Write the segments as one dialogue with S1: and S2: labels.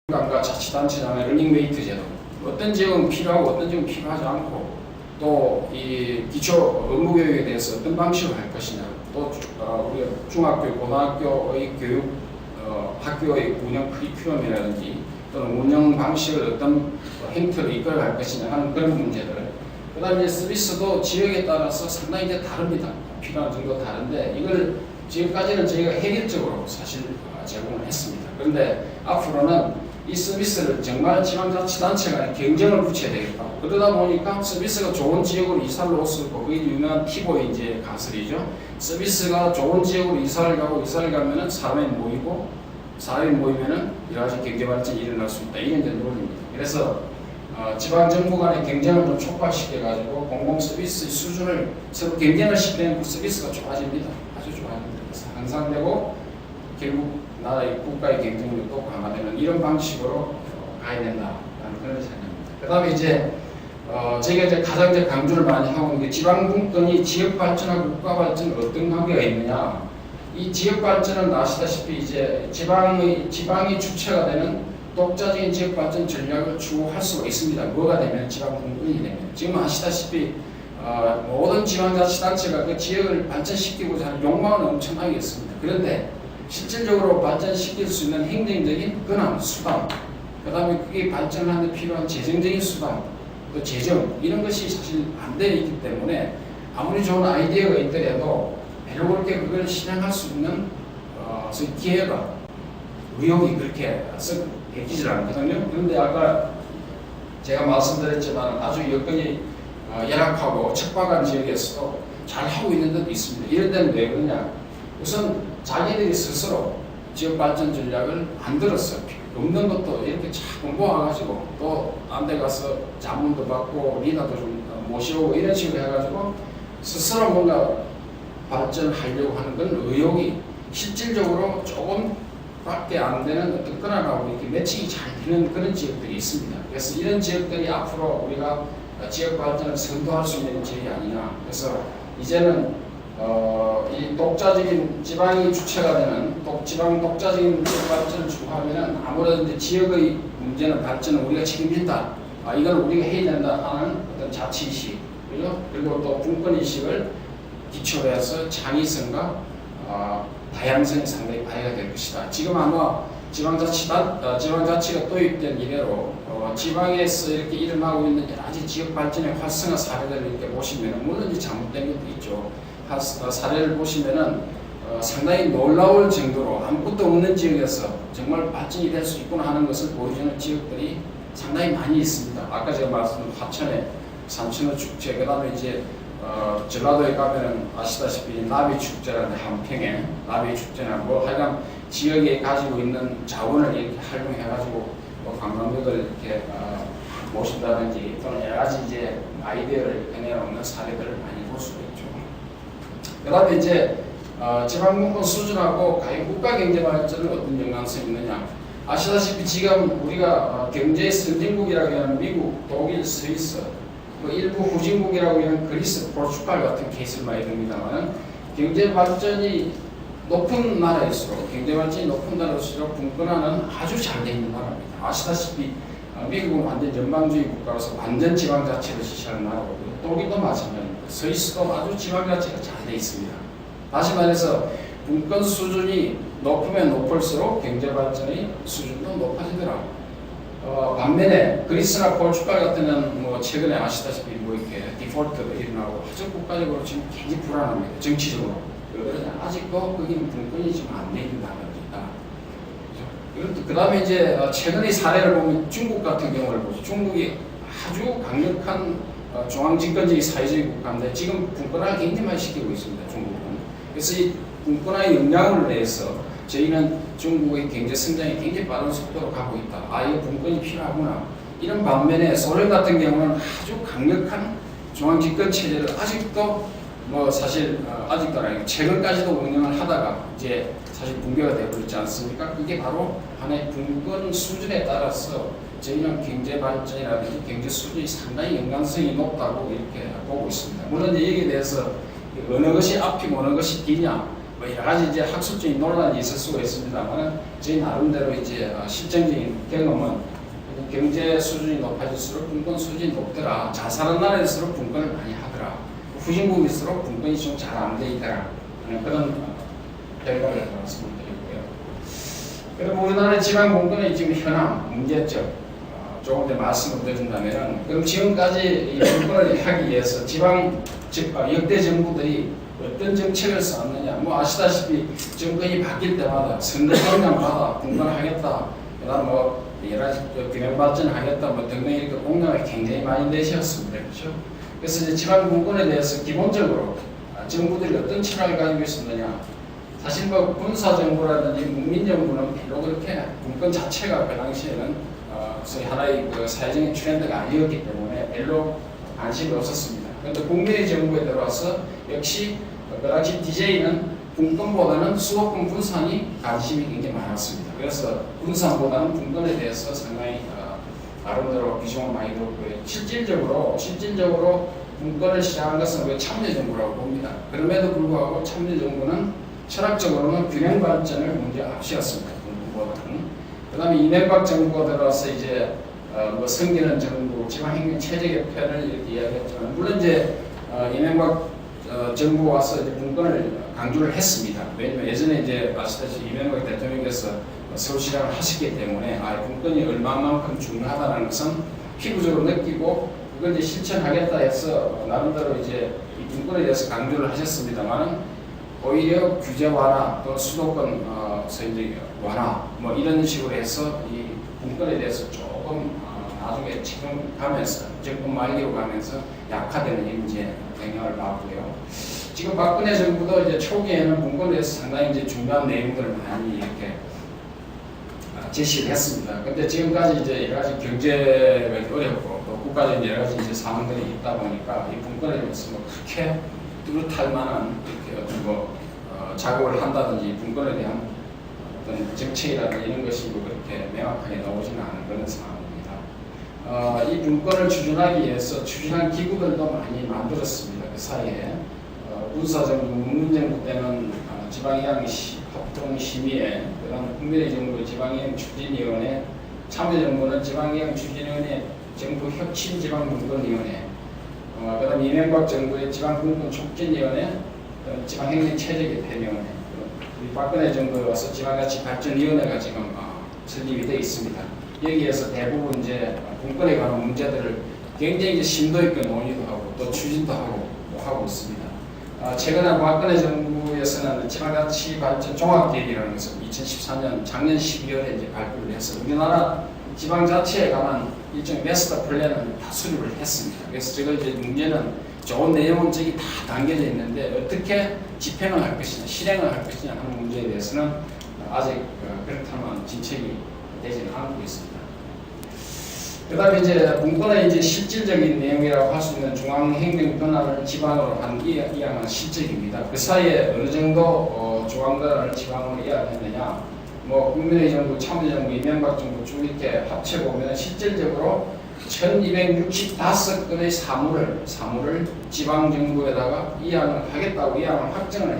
S1: 감과 자치단체장의 러닝메이트 제도, 어떤 지역은 필요하고 어떤 지역은 필요하지 않고, 또 이 기초 업무교육에 대해서 어떤 방식으로 할 것이냐, 또 우리가 중학교, 고등학교의 교육, 학교의 운영 커리큘럼이라든지 또는 운영 방식을 어떤 행태로 이끌어갈 것이냐 하는 그런 문제들. 그 다음에 이제 서비스도 지역에 따라서 상당히 이제 다릅니다. 필요한 정도 다른데, 이걸 지금까지는 저희가 해결적으로 사실 제공을 했습니다. 그런데 앞으로는 이 서비스를 정말 지방자치단체 간에 경쟁을 붙여야 되겠다. 그러다 보니까 서비스가 좋은 지역으로 이사를 오고, 그게 유명한 티보의 이제 가설이죠. 서비스가 좋은 지역으로 이사를 가면은 사람이 모이고, 사람이 모이면은 여러 가지 경제 발전이 일어날 수 있다. 이게 이제 논리입니다. 그래서 지방 정부 간의 경쟁을 좀 촉발시켜 가지고 공공 서비스의 수준을 서로 경쟁을 시키면 서비스가 좋아집니다. 아주 좋아집니다. 그래서 향상되고 결국 나라의 국가의 경쟁력도 강화되는 이런 방식으로 가야 된다라는 그런 생각입니다. 그다음에 이제 저희가 이제 가장 이제 강조를 많이 하고 있는 게 지방 분권이 지역 발전하고 국가 발전에 어떤 관계가 있느냐. 이 지역 발전은 아시다시피 이제 지방이 주체가 되는 독자적인 지역 발전 전략을 추구할 수가 있습니다. 뭐가 되면 지방 분권이 되면 지금 아시다시피 모든 지방자치단체가 그 지역을 발전시키고자 하는 욕망은 엄청나게 있습니다. 그런데 실질적으로 발전시킬 수 있는 행정적인 권한, 수단, 그 다음에 그게 발전하는 데 필요한 재정적인 수단, 또 재정, 이런 것이 사실 안 되어 있기 때문에 아무리 좋은 아이디어가 있더라도 별로 그렇게 그걸 실행할 수 있는 기회가, 의욕이 그렇게 썩 베끼질 않거든요. 그런데 아까 제가 말씀드렸지만 아주 여건이 열악하고 척박한 지역에서도 잘 하고 있는 데도 있습니다. 이런 데는 왜 그러냐? 우선 자기들이 스스로 지역 발전 전략을 만들었어요. 없는 것도 이렇게 자꾸 모아가지고 또 딴 데 가서 자문도 받고 리더도 좀 모셔오고 이런 식으로 해가지고 스스로 뭔가 발전하려고 하는 건 의욕이 실질적으로 조금밖에 안 되는 어떤 끈하고 이렇게 매칭이 잘 되는 그런 지역들이 있습니다. 그래서 이런 지역들이 앞으로 우리가 지역 발전을 선도할 수 있는 지역이 아니냐. 그래서 이제는 이 독자적인 지방이 주체가 되는 지방 독자적인 지역 발전을 추구하면은 아무래도 이제 지역의 문제는 발전은 우리가 책임진다. 이걸 우리가 해야 된다 하는 어떤 자치의식, 그죠? 그리고 또 분권의식을 기초로 해서 창의성과 다양성이 상당히 발휘가 될 것이다. 지금 아마 지방자치가 도입된 이래로 지방에서 이렇게 일어나고 있는 여러 가지 지역 발전의 활성화 사례들을 이렇게 보시면은 물론 이제 잘못된 것도 있죠. 사례를 보시면은 상당히 놀라울 정도로 아무것도 없는 지역에서 정말 발전이 될 수 있구나 하는 것을 보여주는 지역들이 상당히 많이 있습니다. 아까 제가 말씀드린 화천의 삼천어 축제, 그 다음에 이제 전라도에 가면은 아시다시피 나비 축제라는 한평에 나비 축제나 뭐 하여간 지역에 가지고 있는 자원을 이렇게 활용해가지고 뭐 관광객을 이렇게 모신다든지 또는 여러 가지 이제 아이디어를 해내놓는 사례들을 많이 볼 수가 있죠. 그 다음에 이제 지방분권 수준하고 과연 국가 경제 발전은 어떤 연관성이 있느냐. 아시다시피 지금 우리가 경제 선진국이라고 하는 미국, 독일, 스위스, 뭐 일부 후진국이라고 하는 그리스, 포르투갈 같은 케이스를 많이 듭니다만 경제 발전이 높은 나라일수록 분권화는 아주 잘 돼 있는 나라입니다. 아시다시피 미국은 완전 연방주의 국가로서 완전 지방자치를 지시하는 나라고요. 독일도 마찬가지입니다. 스위스도 아주 지방자치가 잘 돼 있습니다. 다시 말해서 분권 수준이 높으면 높을수록 경제 발전의 수준도 높아지더라고요. 반면에 그리스나 포르투갈 같은 데는 뭐 최근에 아시다시피 뭐 이렇게 디폴트가 일어나고 아주 국가적으로 지금 굉장히 불안합니다. 정치적으로. 아직도 거기는 분권이 지금 안 돼 있는 나라입니다. 그 다음에 이제 최근의 사례를 보면 중국 같은 경우를 보죠. 중국이 아주 강력한 중앙집권주의 사회주의 국가인데 지금 분권화를 굉장히 많이 시키고 있습니다. 중국은. 그래서 이 분권화의 역량을 내서 저희는 중국의 경제 성장이 굉장히 빠른 속도로 가고 있다. 이거 분권이 필요하구나. 이런 반면에 소련 같은 경우는 아주 강력한 중앙집권 체제를 아직도 뭐 사실 아직도 아니고 최근까지도 운영을 하다가 이제 사실 붕괴가 되어버리지 않습니까? 그게 바로 하나의 분권 수준에 따라서 저희는 경제 발전이라든지 경제 수준이 상당히 연관성이 높다고 이렇게 보고 있습니다. 물론 여기에 대해서 어느 것이 앞이고 어느 것이 뒤냐 뭐 여러 가지 이제 학술적인 논란이 있을 수가 있습니다만 저희 나름대로 이제 실증적인 경험은 경제 수준이 높아질수록 분권 수준이 높더라. 잘 사는 나라일수록 분권을 많이 하더라. 후진국일수록 분권이 좀 잘 안 돼 있더라. 그런 결과를 말씀드리고요. 그리고 우리나라의 지방 분권의 지금 현황, 문제점 조금 더 말씀을 드린다면은 그럼 지금까지 이 분권을 하기 위해서 지방 역대 정부들이 어떤 정책을 쌓았느냐. 뭐 아시다시피 정권이 바뀔 때마다 선거 공약마다 분권하겠다. 그다음 뭐 여러 가지 균형 발전하겠다. 뭐 등등 이렇게 공약을 굉장히 많이 내셨습니다. 그렇죠? 그래서 이제 지방 분권에 대해서 기본적으로 정부들이 어떤 철학을 가지고 있었느냐. 사실 뭐 군사정부라든지 국민정부는 별로 그렇게 분권 자체가 그 당시에는 소위 하나의 그 사회적인 트렌드가 아니었기 때문에 별로 관심이 없었습니다. 그런데 국민의 정부에 들어와서 역시 그 당시 DJ는 분권보다는 수도권 분산이 관심이 굉장히 많았습니다. 그래서 분산보다는 분권에 대해서 상당히 나름대로 비중을 많이 뒀고요. 실질적으로 분권을 시작한 것은 왜 참여정부라고 봅니다. 그럼에도 불구하고 참여정부는 철학적으로는 균형 발전을 먼저 앞세웠습니다. 분권보다는. 그 다음에 이명박 정부가 들어와서 이제 뭐 생기는 정부, 지방행정 체제 개편을 이렇게 이야기했지만 물론 이제 이명박 정부가 와서 이제 분권을 강조를 했습니다. 왜냐면 예전에 이제 아시다시피 이명박 대통령께서 서울시장을 하셨기 때문에 분권이 얼마만큼 중요하다는 것은 피부적으로 느끼고 그걸 이제 실천하겠다 해서 나름대로 이제 이 분권에 대해서 강조를 하셨습니다만은 오히려 규제 완화 또 수도권 이제 완화 뭐 이런 식으로 해서 이 분권에 대해서 조금 나중에 지금 가면서 정권 말기로 가면서 약화되는 이제 영향을 받고요. 지금 박근혜 정부도 이제 초기에는 분권에 대해서 상당히 이제 중요한 내용들을 많이 이렇게 제시를 했습니다. 근데 지금까지 이제 여러 가지 경제가 어렵고 또 국가적인 여러 가지 이제 상황들이 있다 보니까 이 분권에 대해서 뭐 그렇게 뚜렷할 만한 이렇게 어떤 뭐 작업을 한다든지 분권에 대한 어떤 정책이라든지 이런 것이 뭐 그렇게 명확하게 나오지는 않은 그런 상황입니다. 이 분권을 추진하기 위해서 추진한 기구들도 많이 만들었습니다. 그 사이에 군사정부, 문민정부 때는 지방이양 합동심의회, 그다음 국민의 정부 지방이양 추진위원회, 참여정부는 지방이양 추진위원회, 정부 혁신지방분권위원회, 그다음 이명박 정부의 지방분권 촉진위원회, 지방행정체제개편위원회, 우리 박근혜 정부에 와서 지방자치발전위원회가 지금 설립이 되어 있습니다. 여기에서 대부분 이제 분권에 관한 문제들을 굉장히 이제 심도 있게 논의도 하고 또 추진도 하고 하고 있습니다. 최근에 박근혜 정부에서는 지방자치발전 종합계획이라는 것을 2014년 작년 12월에 이제 발표를 해서 우리나라 지방자치에 관한 일종의 마스터 플랜을 다 수립을 했습니다. 그래서 제가 이제 문제는 좋은 내용은 저기 다 담겨져 있는데 어떻게 집행을 할 것이냐, 실행을 할 것이냐 하는 문제에 대해서는 아직 그렇다면 진척이 되지는 않고 있습니다. 그 다음에 이제 분권의 이제 실질적인 내용이라고 할 수 있는 중앙행정 권한을 지방으로 한 이양은 실적입니다. 그 사이에 어느 정도 중앙권한을 지방으로 이양했느냐, 뭐 국민의 정부, 참여정부, 이명박 정부 쭉 이렇게 합쳐보면 실질적으로 1265건의 사무를 지방정부에다가 이양을 하겠다고 이양을 확정을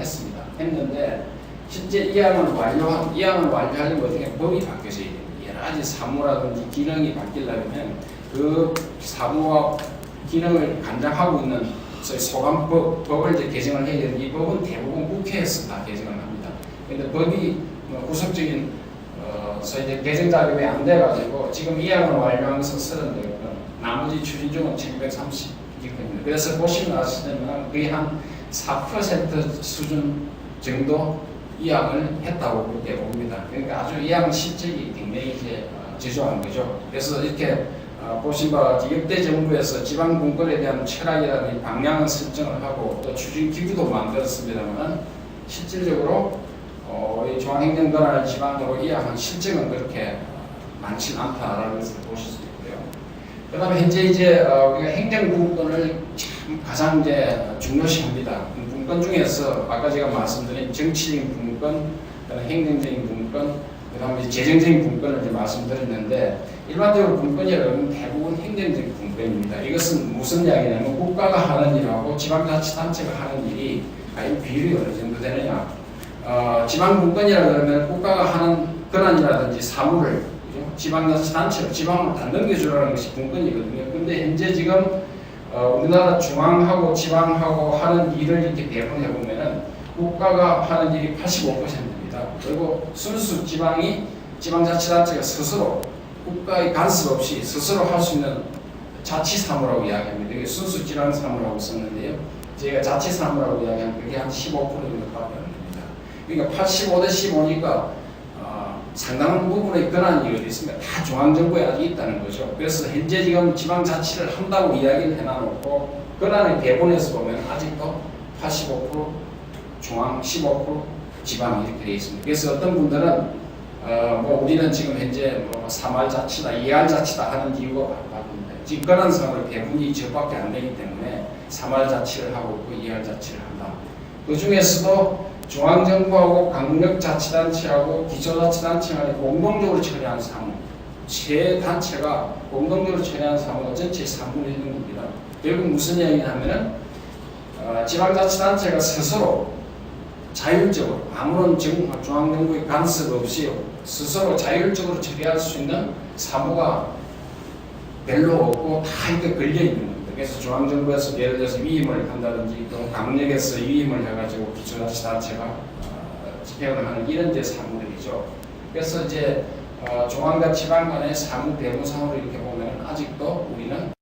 S1: 했는데 실제 이양을 완료하려면 어떻게 법이 바뀌어져야 됩니다. 여러 가지 사무라든지 기능이 바뀌려면 그 사무와 기능을 관장하고 있는 소위 소관법을 이제 개정을 해야 되는데 이 법은 대부분 국회에서 다 개정을 합니다. 그런데 법이 구속적인 소위 이제 개정 자금이 안 돼가지고 지금 이양을 완료한 것은 30대고요. 나머지 추진 중은 1230이거든요. 그래서 보시면 아시지만 거의 한 4% 수준 정도 이양을 했다고 그렇게 봅니다. 그러니까 아주 이양 실적이 굉장히 이제 저조한 거죠. 그래서 이렇게 보신 바와 같이 역대 정부에서 지방 분권에 대한 철학이라든지 방향을 설정을 하고 또 추진 기구도 만들었습니다만 실질적으로 이 중앙행정 권한을 지방으로 이양한 실적은 그렇게 많지는 않다라는 것을 보실 수 있고요. 그다음에 현재 이제 우리가 행정 분권을 참 가장 이제 중요시합니다. 분권 중에서 아까 제가 말씀드린 정치적인 분권, 행정적인 분권, 그다음에 재정적인 분권을 이제 말씀드렸는데 일반적으로 분권이라고 하면 대부분 행정적인 분권입니다. 이것은 무슨 이야기냐면 국가가 하는 일하고 지방자치단체가 하는 일이 과연 비율이 어느 정도 되느냐. 지방 분권이라 그러면 국가가 하는 권한이라든지 사무를 그죠? 지방자치단체로 지방으로 다 넘겨주라는 것이 분권이거든요. 근데 현재 지금 우리나라 중앙하고 지방하고 하는 일을 이렇게 배분해 보면은 국가가 하는 일이 85%입니다. 그리고 순수 지방자치단체가 스스로 국가의 간섭 없이 스스로 할 수 있는 자치사무라고 이야기합니다. 이게 순수 지방사무라고 썼는데요. 제가 자치사무라고 이야기하면 그게 한 15% 정도밖에 안 됩니다. 그러니까 85대 15니까 상당한 부분의 권한이 어디 있습니까? 다 중앙정부에 아직 있다는 거죠. 그래서 현재 지금 지방자치를 한다고 이야기를 해놔놓고 권한의 배분에서 보면 아직도 85% 중앙, 15% 지방 이렇게 되어 있습니다. 그래서 어떤 분들은 우리는 지금 현재 사말자치다, 이할자치다 하는 이유가 바쁩니다. 지금 권한상으로 배분이 저밖에 안 되기 때문에 사말자치를 하고 있고 이할자치를 한다. 그 중에서도 중앙정부하고 강력자치단체하고 기초자치단체 간에 공동적으로 처리하는 사무, 세 단체가 공동적으로 처리하는 사무가 전체 3분의 1 정도입니다. 결국 무슨 이야기냐면은 지방자치단체가 스스로 자율적으로 아무런 중앙정부의 간섭 없이 스스로 자율적으로 처리할 수 있는 사무가 별로 없고 다 이렇게 걸려 있는 겁니다. 그래서 중앙정부에서 예를 들어서 위임을 한다든지 또 강력에서 위임을 해가지고 기초자치단체가 집행을 하는 이런 데 사무들이죠. 그래서 이제 중앙과 지방 간의 사무 배분상으로 이렇게 보면 아직도 우리는